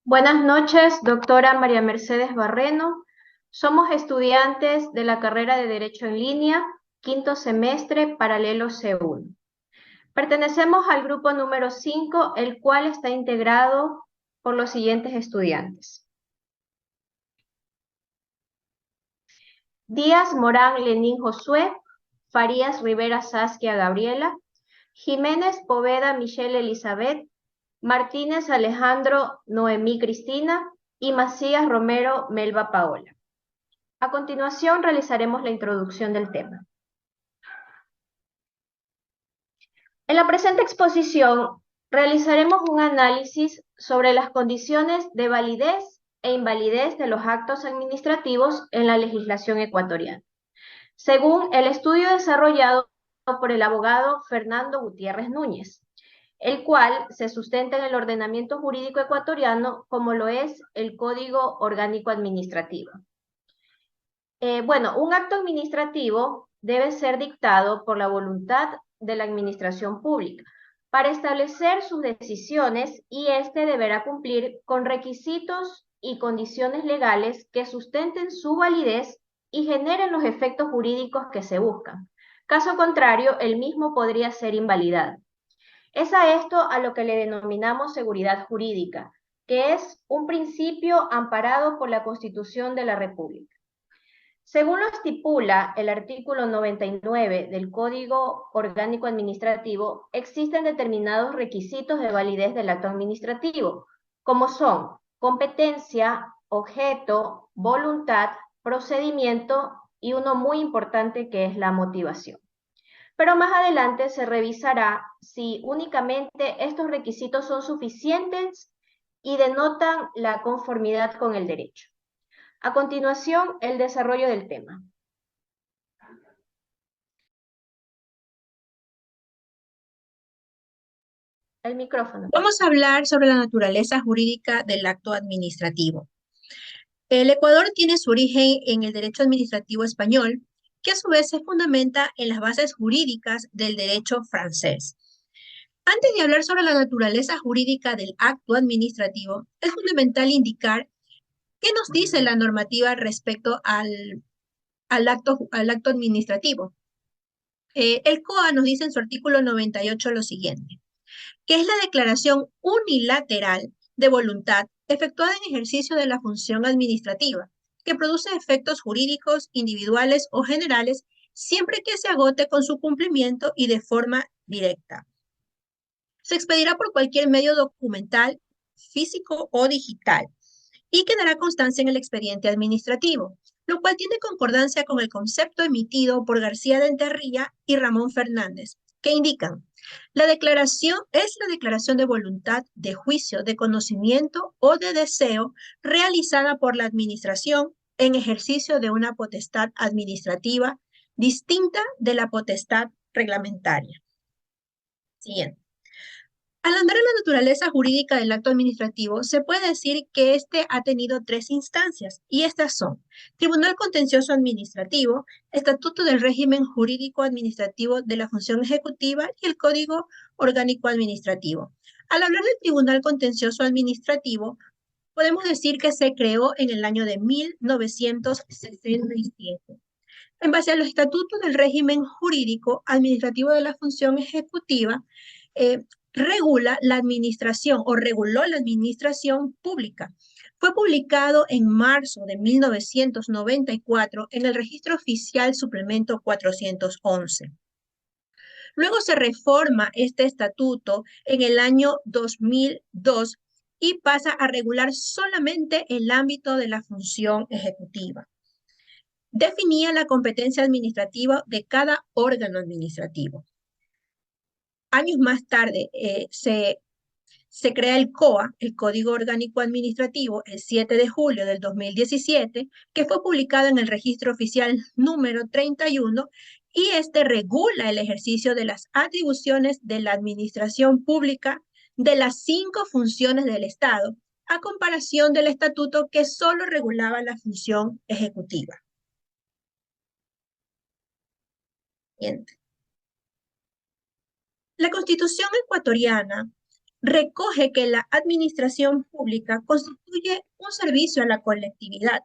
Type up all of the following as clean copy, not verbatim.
Buenas noches, doctora María Mercedes Barreno. Somos estudiantes de la carrera de Derecho en línea, quinto semestre, paralelo C1. Pertenecemos al grupo número 5, el cual está integrado por los siguientes estudiantes: Díaz Morán Lenín Josué, Farías Rivera Saskia Gabriela, Jiménez Poveda Michelle Elizabeth, Martínez Alejandro Noemí Cristina y Macías Romero Melba Paola. A continuación realizaremos la introducción del tema. En la presente exposición realizaremos un análisis sobre las condiciones de validez e invalidez de los actos administrativos en la legislación ecuatoriana, según el estudio desarrollado por el abogado Fernando Gutiérrez Núñez, el cual se sustenta en el ordenamiento jurídico ecuatoriano como lo es el Código Orgánico Administrativo. Un acto administrativo debe ser dictado por la voluntad de la administración pública para establecer sus decisiones, y éste deberá cumplir con requisitos y condiciones legales que sustenten su validez y generen los efectos jurídicos que se buscan. Caso contrario, el mismo podría ser invalidado. Es a esto a lo que le denominamos seguridad jurídica, que es un principio amparado por la Constitución de la República. Según lo estipula el artículo 99 del Código Orgánico Administrativo, existen determinados requisitos de validez del acto administrativo, como son competencia, objeto, voluntad, procedimiento y uno muy importante que es la motivación. Pero más adelante se revisará si únicamente estos requisitos son suficientes y denotan la conformidad con el derecho. A continuación, el desarrollo del tema. El micrófono. Vamos a hablar sobre la naturaleza jurídica del acto administrativo. El Ecuador tiene su origen en el derecho administrativo español, que a su vez se fundamenta en las bases jurídicas del derecho francés. Antes de hablar sobre la naturaleza jurídica del acto administrativo, es fundamental indicar qué nos dice la normativa respecto al acto administrativo. El COA nos dice en su artículo 98 lo siguiente: que es la declaración unilateral de voluntad efectuada en ejercicio de la función administrativa, que produce efectos jurídicos individuales o generales siempre que se agote con su cumplimiento y de forma directa. Se expedirá por cualquier medio documental, físico o digital, y quedará constancia en el expediente administrativo, lo cual tiene concordancia con el concepto emitido por García de Enterría y Ramón Fernández, que indican: la declaración es la declaración de voluntad, de juicio, de conocimiento o de deseo realizada por la administración en ejercicio de una potestad administrativa distinta de la potestad reglamentaria. Siguiente. Al andar en la naturaleza jurídica del acto administrativo, se puede decir que éste ha tenido tres instancias, y estas son: Tribunal Contencioso Administrativo, Estatuto del Régimen Jurídico Administrativo de la Función Ejecutiva y el Código Orgánico Administrativo. Al hablar del Tribunal Contencioso Administrativo, podemos decir que se creó en el año de 1967. En base a los estatutos del régimen jurídico administrativo de la función ejecutiva, eh, regula la administración o reguló la administración pública. Fue publicado en marzo de 1994 en el Registro Oficial Suplemento 411. Luego se reforma este estatuto en el año 2002 y pasa a regular solamente el ámbito de la función ejecutiva. Definía la competencia administrativa de cada órgano administrativo. Años más tarde se crea el COA, el Código Orgánico Administrativo, el 7 de julio del 2017, que fue publicado en el Registro Oficial número 31, y este regula el ejercicio de las atribuciones de la administración pública de las 5 funciones del Estado, a comparación del estatuto que solo regulaba la función ejecutiva. Siguiente. La Constitución ecuatoriana recoge que la administración pública constituye un servicio a la colectividad.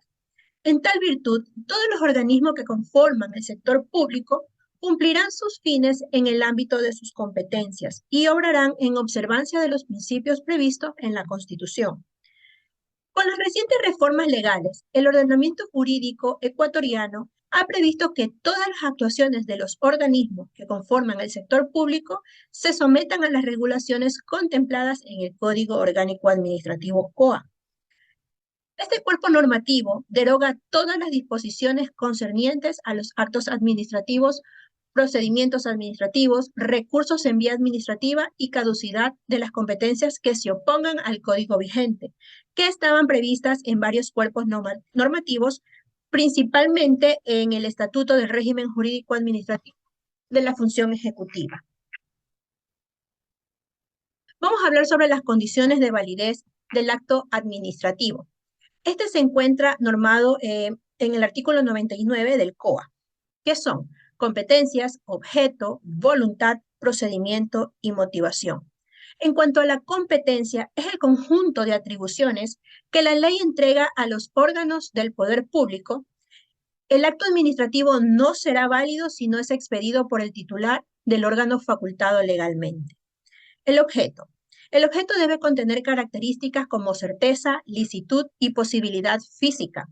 En tal virtud, todos los organismos que conforman el sector público cumplirán sus fines en el ámbito de sus competencias y obrarán en observancia de los principios previstos en la Constitución. Con las recientes reformas legales, el ordenamiento jurídico ecuatoriano ha previsto que todas las actuaciones de los organismos que conforman el sector público se sometan a las regulaciones contempladas en el Código Orgánico Administrativo COA. Este cuerpo normativo deroga todas las disposiciones concernientes a los actos administrativos, procedimientos administrativos, recursos en vía administrativa y caducidad de las competencias que se opongan al código vigente, que estaban previstas en varios cuerpos normativos, principalmente en el Estatuto del Régimen Jurídico Administrativo de la Función Ejecutiva. Vamos a hablar sobre las condiciones de validez del acto administrativo. Este se encuentra normado en el artículo 99 del COA, que son competencias, objeto, voluntad, procedimiento y motivación. En cuanto a la competencia, es el conjunto de atribuciones que la ley entrega a los órganos del poder público. El acto administrativo no será válido si no es expedido por el titular del órgano facultado legalmente. El objeto. El objeto debe contener características como certeza, licitud y posibilidad física.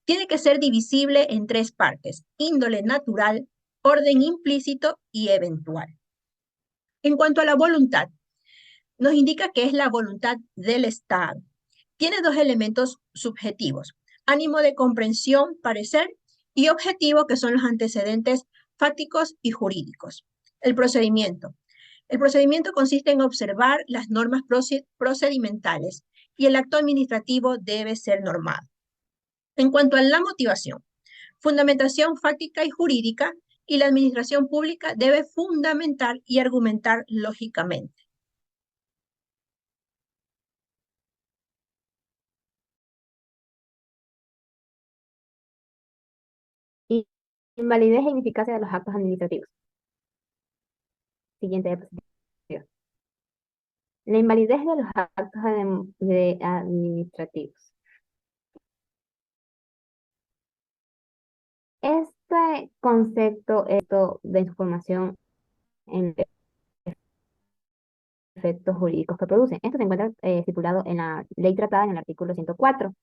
Tiene que ser divisible en tres partes: índole natural, orden implícito y eventual. En cuanto a la voluntad, nos indica que es la voluntad del Estado. Tiene dos elementos subjetivos: ánimo de comprensión, parecer, y objetivo, que son los antecedentes fácticos y jurídicos. El procedimiento. El procedimiento consiste en observar las normas procedimentales y el acto administrativo debe ser normado. En cuanto a la motivación, fundamentación fáctica y jurídica, y la administración pública debe fundamentar y argumentar lógicamente. Y invalidez e ineficacia de los actos administrativos. Siguiente diapositiva. La invalidez de los actos administrativos. Este concepto de información en efectos jurídicos que producen. Esto se encuentra estipulado en la ley tratada en el artículo 104.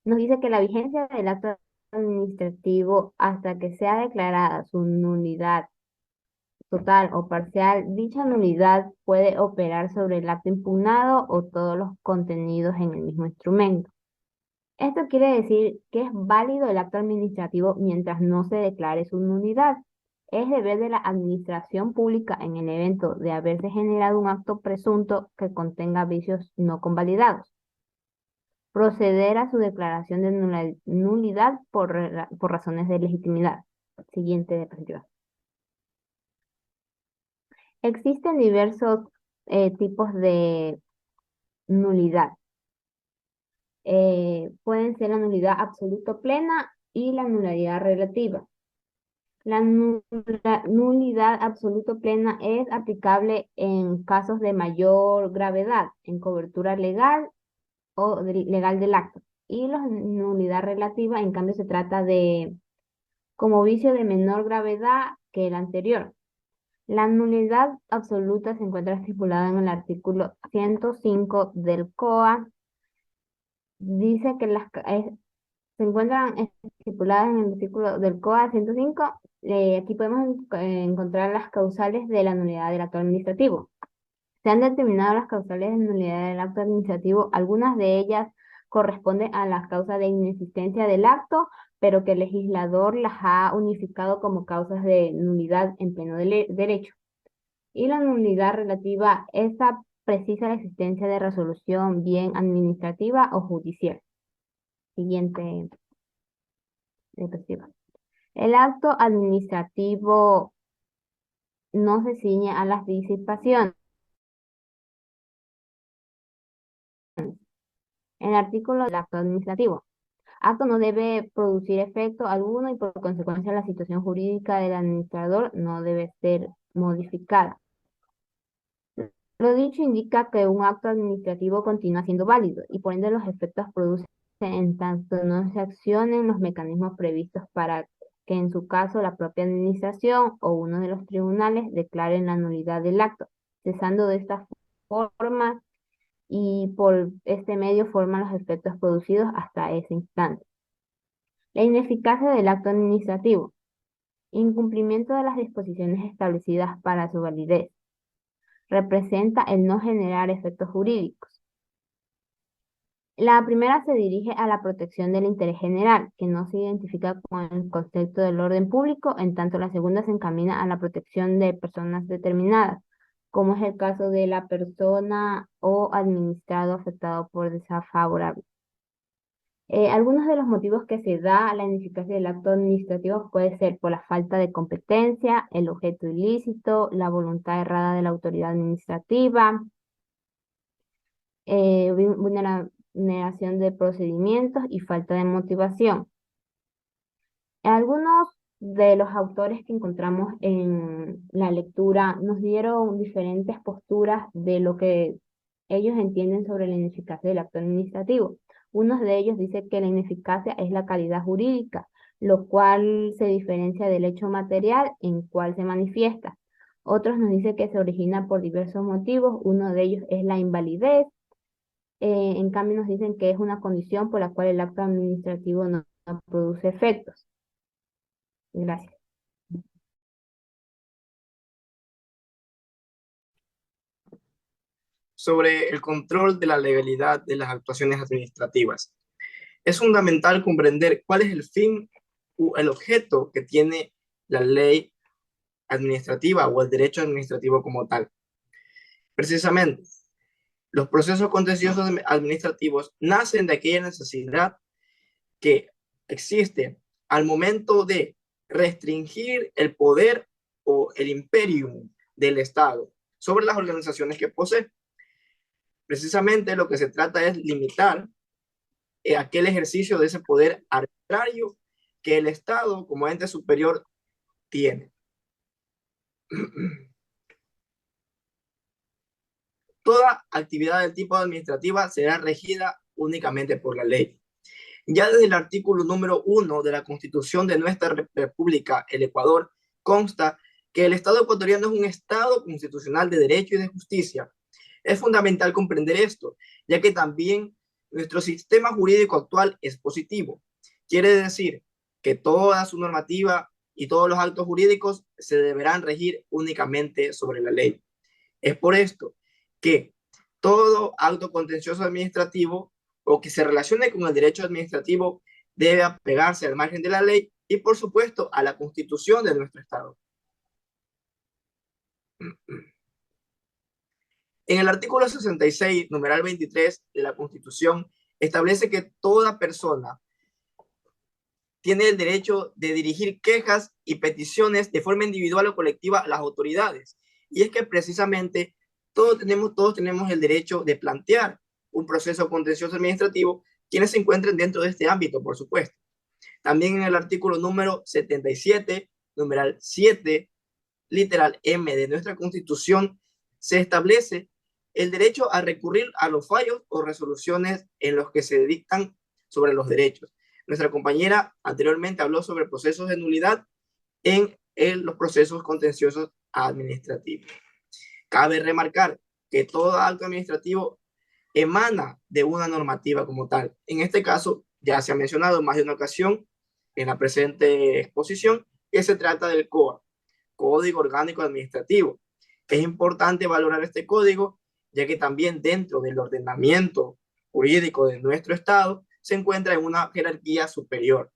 Nos dice que la vigencia del acto administrativo hasta que sea declarada su nulidad total o parcial, dicha nulidad puede operar sobre el acto impugnado o todos los contenidos en el mismo instrumento. Esto quiere decir que es válido el acto administrativo mientras no se declare su nulidad. Es deber de la administración pública, en el evento de haberse generado un acto presunto que contenga vicios no convalidados, proceder a su declaración de nulidad por razones de legitimidad. Siguiente diapositiva. Existen diversos tipos de nulidad. Pueden ser la nulidad absoluta plena y la nulidad relativa. La nulidad absoluta plena es aplicable en casos de mayor gravedad, en cobertura legal o legal del acto. Y la nulidad relativa, en cambio, se trata de como vicio de menor gravedad que el anterior. La nulidad absoluta se encuentra estipulada en el artículo 105 del COA. Dice que se encuentran estipuladas en el artículo del COA 105. Aquí podemos encontrar las causales de la nulidad del acto administrativo. Se han determinado las causales de nulidad del acto administrativo. Algunas de ellas corresponden a las causas de inexistencia del acto, pero que el legislador las ha unificado como causas de nulidad en pleno derecho. Y la nulidad relativa, esta precisa la existencia de resolución bien administrativa o judicial. Siguiente diapositiva. El acto administrativo no se ciñe a las disipaciones. En el artículo del acto administrativo. Acto no debe producir efecto alguno y por consecuencia la situación jurídica del administrador no debe ser modificada. Lo dicho indica que un acto administrativo continúa siendo válido y por ende los efectos producen en tanto no se accionen los mecanismos previstos para que en su caso la propia administración o uno de los tribunales declaren la nulidad del acto, cesando de esta forma y por este medio forman los efectos producidos hasta ese instante. La ineficacia del acto administrativo. Incumplimiento de las disposiciones establecidas para su validez. Representa el no generar efectos jurídicos. La primera se dirige a la protección del interés general, que no se identifica con el concepto del orden público, en tanto la segunda se encamina a la protección de personas determinadas, como es el caso de la persona o administrado afectado por desfavorable. Algunos de los motivos que se da a la ineficacia del acto administrativo puede ser por la falta de competencia, el objeto ilícito, la voluntad errada de la autoridad administrativa, vulneración de procedimientos y falta de motivación. Algunos de los autores que encontramos en la lectura nos dieron diferentes posturas de lo que ellos entienden sobre la ineficacia del acto administrativo. Uno de ellos dice que la ineficacia es la calidad jurídica, lo cual se diferencia del hecho material en cual se manifiesta. Otros nos dicen que se origina por diversos motivos, uno de ellos es la invalidez, en cambio nos dicen que es una condición por la cual el acto administrativo no produce efectos. Gracias. Sobre el control de la legalidad de las actuaciones administrativas. Es fundamental comprender cuál es el fin o el objeto que tiene la ley administrativa o el derecho administrativo como tal. Precisamente, los procesos contenciosos administrativos nacen de aquella necesidad que existe al momento de restringir el poder o el imperium del Estado sobre las organizaciones que posee. Precisamente lo que se trata es limitar aquel ejercicio de ese poder arbitrario que el Estado como ente superior tiene. Toda actividad del tipo administrativa será regida únicamente por la ley. Ya desde el artículo número 1 de la Constitución de nuestra República, el Ecuador, consta que el Estado ecuatoriano es un Estado constitucional de derecho y de justicia. Es fundamental comprender esto, ya que también nuestro sistema jurídico actual es positivo. Quiere decir que toda su normativa y todos los actos jurídicos se deberán regir únicamente sobre la ley. Es por esto que todo acto contencioso administrativo o que se relacione con el derecho administrativo debe apegarse al margen de la ley y, por supuesto, a la Constitución de nuestro Estado. En el artículo 66, numeral 23 de la Constitución, establece que toda persona tiene el derecho de dirigir quejas y peticiones de forma individual o colectiva a las autoridades. Y es que precisamente todos tenemos el derecho de plantear un proceso contencioso administrativo, quienes se encuentren dentro de este ámbito, por supuesto. También en el artículo número 77, numeral 7, literal M de nuestra Constitución, se establece el derecho a recurrir a los fallos o resoluciones en los que se dictan sobre los derechos. Nuestra compañera anteriormente habló sobre procesos de nulidad en los procesos contenciosos administrativos. Cabe remarcar que todo acto administrativo emana de una normativa como tal. En este caso, ya se ha mencionado en más de una ocasión en la presente exposición que se trata del COA, Código Orgánico Administrativo. Es importante valorar este código, ya que también dentro del ordenamiento jurídico de nuestro Estado se encuentra en una jerarquía superior.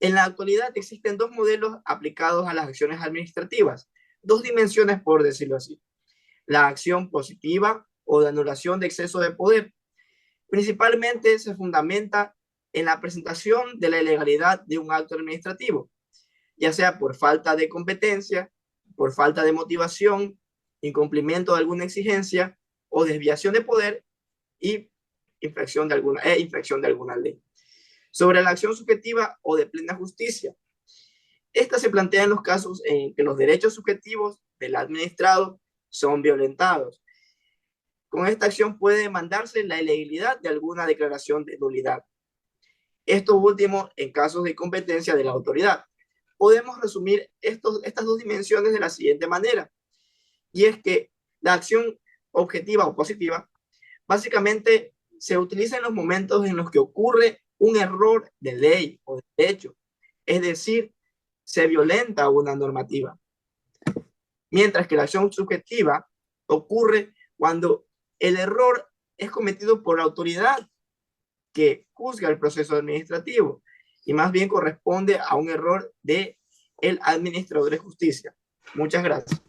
En la actualidad existen dos modelos aplicados a las acciones administrativas, dos dimensiones por decirlo así. La acción positiva o de anulación de exceso de poder. Principalmente se fundamenta en la presentación de la ilegalidad de un acto administrativo, ya sea por falta de competencia, por falta de motivación, incumplimiento de alguna exigencia o desviación de poder y infracción de alguna ley. Sobre la acción subjetiva o de plena justicia, Esta se plantea en los casos en que los derechos subjetivos del administrado son violentados. Con esta acción puede demandarse la ilegalidad de alguna declaración de nulidad. Esto último en casos de competencia de la autoridad. Podemos resumir estas dos dimensiones de la siguiente manera, y es que la acción objetiva o positiva básicamente se utiliza en los momentos en los que ocurre un error de ley o de derecho, es decir, se violenta una normativa. Mientras que la acción subjetiva ocurre cuando el error es cometido por la autoridad que juzga el proceso administrativo y más bien corresponde a un error del administrador de justicia. Muchas gracias.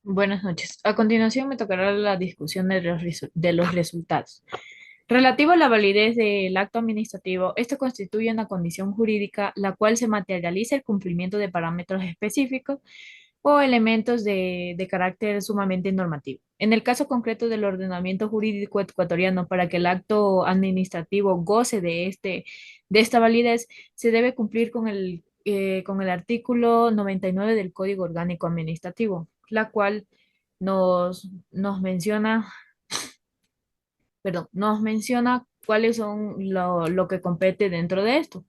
Buenas noches. A continuación me tocará la discusión de los resultados. Relativo a la validez del acto administrativo, esto constituye una condición jurídica la cual se materializa el cumplimiento de parámetros específicos o elementos de carácter sumamente normativo. En el caso concreto del ordenamiento jurídico ecuatoriano, para que el acto administrativo goce de esta validez, se debe cumplir con el artículo 99 del Código Orgánico Administrativo, la cual nos menciona, nos menciona cuáles son lo que compete dentro de esto.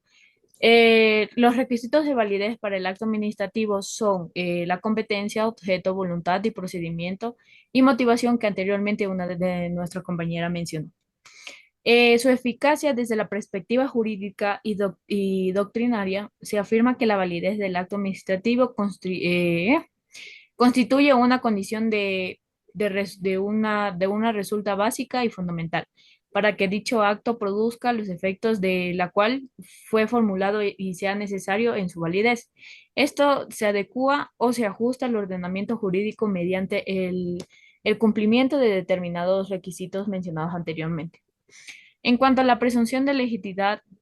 Los requisitos de validez para el acto administrativo son la competencia, objeto, voluntad y procedimiento y motivación que anteriormente una de nuestras compañeras mencionó. Su eficacia desde la perspectiva jurídica y doctrinaria, se afirma que la validez del acto administrativo constituye una condición de una resulta básica y fundamental para que dicho acto produzca los efectos de la cual fue formulado y sea necesario en su validez. Esto se adecua o se ajusta al ordenamiento jurídico mediante el cumplimiento de determinados requisitos mencionados anteriormente. En cuanto a la presunción de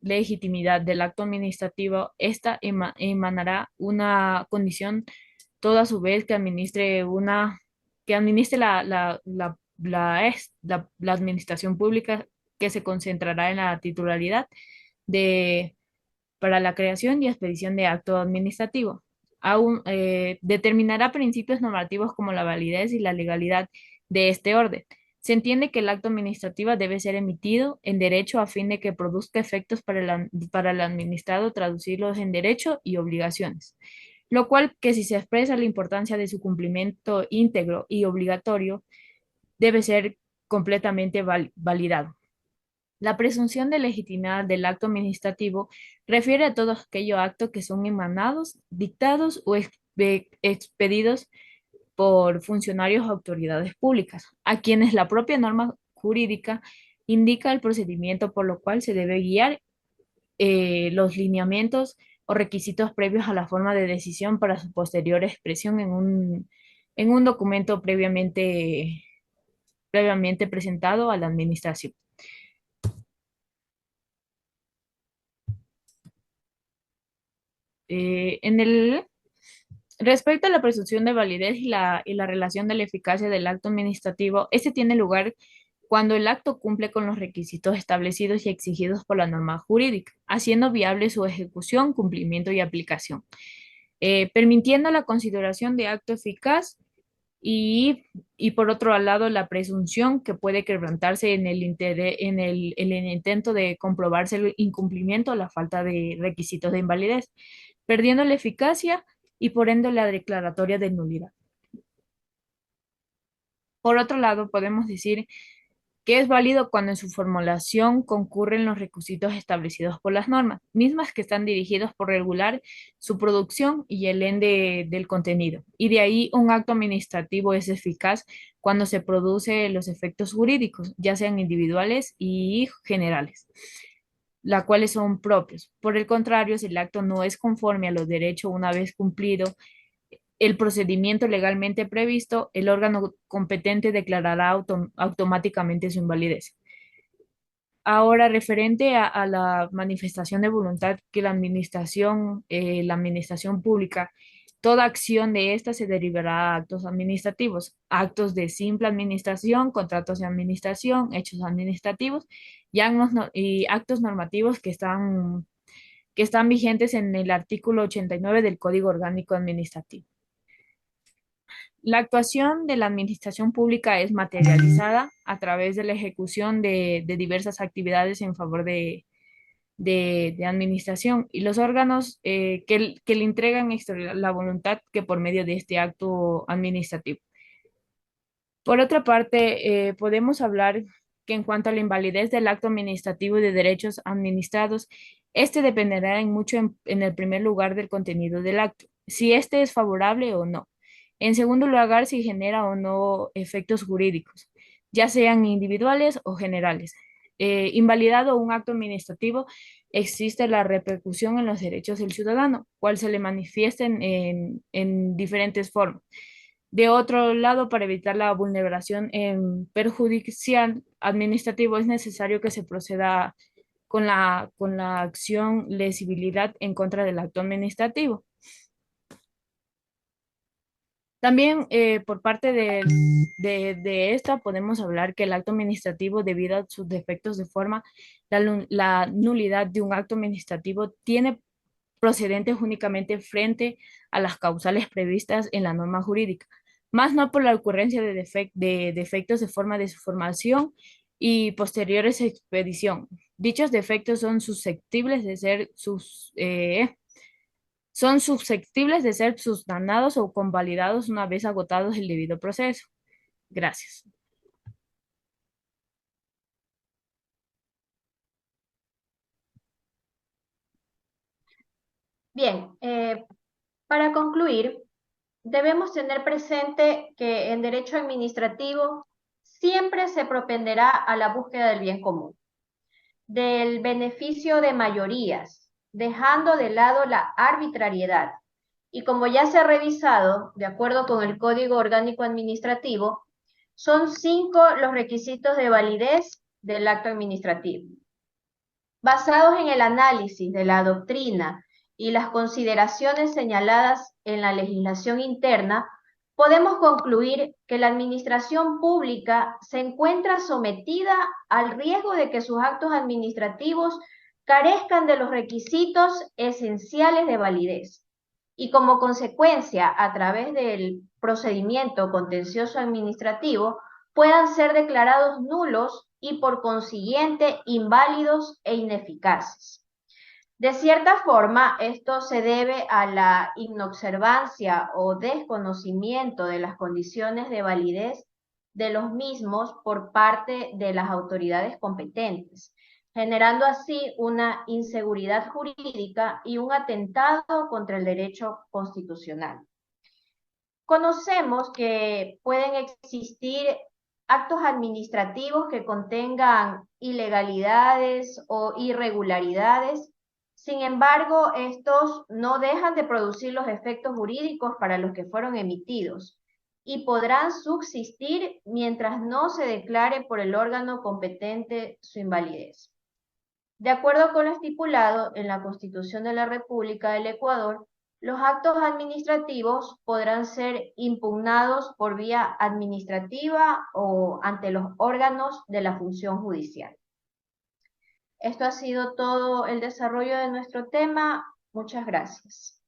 legitimidad del acto administrativo, esta emanará una condición toda a su vez que administre la administración pública, que se concentrará en la titularidad para la creación y expedición de acto administrativo. Aún determinará principios normativos como la validez y la legalidad de este orden. Se entiende que el acto administrativo debe ser emitido en derecho a fin de que produzca efectos para el administrado, traducirlos en derecho y obligaciones, lo cual que si se expresa la importancia de su cumplimiento íntegro y obligatorio, debe ser completamente validado. La presunción de legitimidad del acto administrativo refiere a todos aquellos actos que son emanados, dictados o expedidos por funcionarios o autoridades públicas, a quienes la propia norma jurídica indica el procedimiento por lo cual se debe guiar los lineamientos o requisitos previos a la forma de decisión para su posterior expresión en un documento previamente presentado a la administración. Respecto a la presunción de validez y la relación de la eficacia del acto administrativo, este tiene lugar cuando el acto cumple con los requisitos establecidos y exigidos por la norma jurídica, haciendo viable su ejecución, cumplimiento y aplicación, permitiendo la consideración de acto eficaz y por otro lado la presunción que puede quebrantarse en el intento de comprobarse el incumplimiento o la falta de requisitos de invalidez, perdiendo la eficacia y por ende la declaratoria de nulidad. Por otro lado, podemos decir que es válido cuando en su formulación concurren los requisitos establecidos por las normas, mismas que están dirigidos por regular su producción y el ende del contenido. Y de ahí un acto administrativo es eficaz cuando se produce los efectos jurídicos, ya sean individuales y generales, las cuales son propios. Por el contrario, si el acto no es conforme a los derechos una vez cumplido el procedimiento legalmente previsto, el órgano competente declarará automáticamente su invalidez. Ahora, referente a la manifestación de voluntad que la administración pública Toda acción de esta se derivará a actos administrativos, actos de simple administración, contratos de administración, hechos administrativos y actos normativos que están vigentes en el artículo 89 del Código Orgánico Administrativo. La actuación de la administración pública es materializada a través de la ejecución de diversas actividades en favor de administración y los órganos que le entregan la voluntad que por medio de este acto administrativo. Por otra parte, podemos hablar que en cuanto a la invalidez del acto administrativo y de derechos administrados, este dependerá en mucho en el primer lugar del contenido del acto, si este es favorable o no. En segundo lugar, si genera o no efectos jurídicos, ya sean individuales o generales. Invalidado un acto administrativo, existe la repercusión en los derechos del ciudadano, cual se le manifiesten en diferentes formas. De otro lado, para evitar la vulneración perjudicial administrativo, es necesario que se proceda con la acción lesibilidad en contra del acto administrativo. También por parte de esta podemos hablar que el acto administrativo, debido a sus defectos de forma, la nulidad de un acto administrativo tiene procedentes únicamente frente a las causales previstas en la norma jurídica, más no por la ocurrencia de defectos de forma de su formación y posteriores expedición. Dichos defectos son susceptibles de ser subsanados o convalidados una vez agotados el debido proceso. Gracias. Bien, para concluir, debemos tener presente que en derecho administrativo siempre se propenderá a la búsqueda del bien común, del beneficio de mayorías, dejando de lado la arbitrariedad. Y como ya se ha revisado, de acuerdo con el Código Orgánico Administrativo, son 5 los requisitos de validez del acto administrativo. Basados en el análisis de la doctrina y las consideraciones señaladas en la legislación interna, podemos concluir que la administración pública se encuentra sometida al riesgo de que sus actos administrativos carezcan de los requisitos esenciales de validez y como consecuencia, a través del procedimiento contencioso administrativo, puedan ser declarados nulos y por consiguiente inválidos e ineficaces. De cierta forma, esto se debe a la inobservancia o desconocimiento de las condiciones de validez de los mismos por parte de las autoridades competentes, generando así una inseguridad jurídica y un atentado contra el derecho constitucional. Conocemos que pueden existir actos administrativos que contengan ilegalidades o irregularidades. Sin embargo, estos no dejan de producir los efectos jurídicos para los que fueron emitidos y podrán subsistir mientras no se declare por el órgano competente su invalidez. De acuerdo con lo estipulado en la Constitución de la República del Ecuador, los actos administrativos podrán ser impugnados por vía administrativa o ante los órganos de la función judicial. Esto ha sido todo el desarrollo de nuestro tema. Muchas gracias.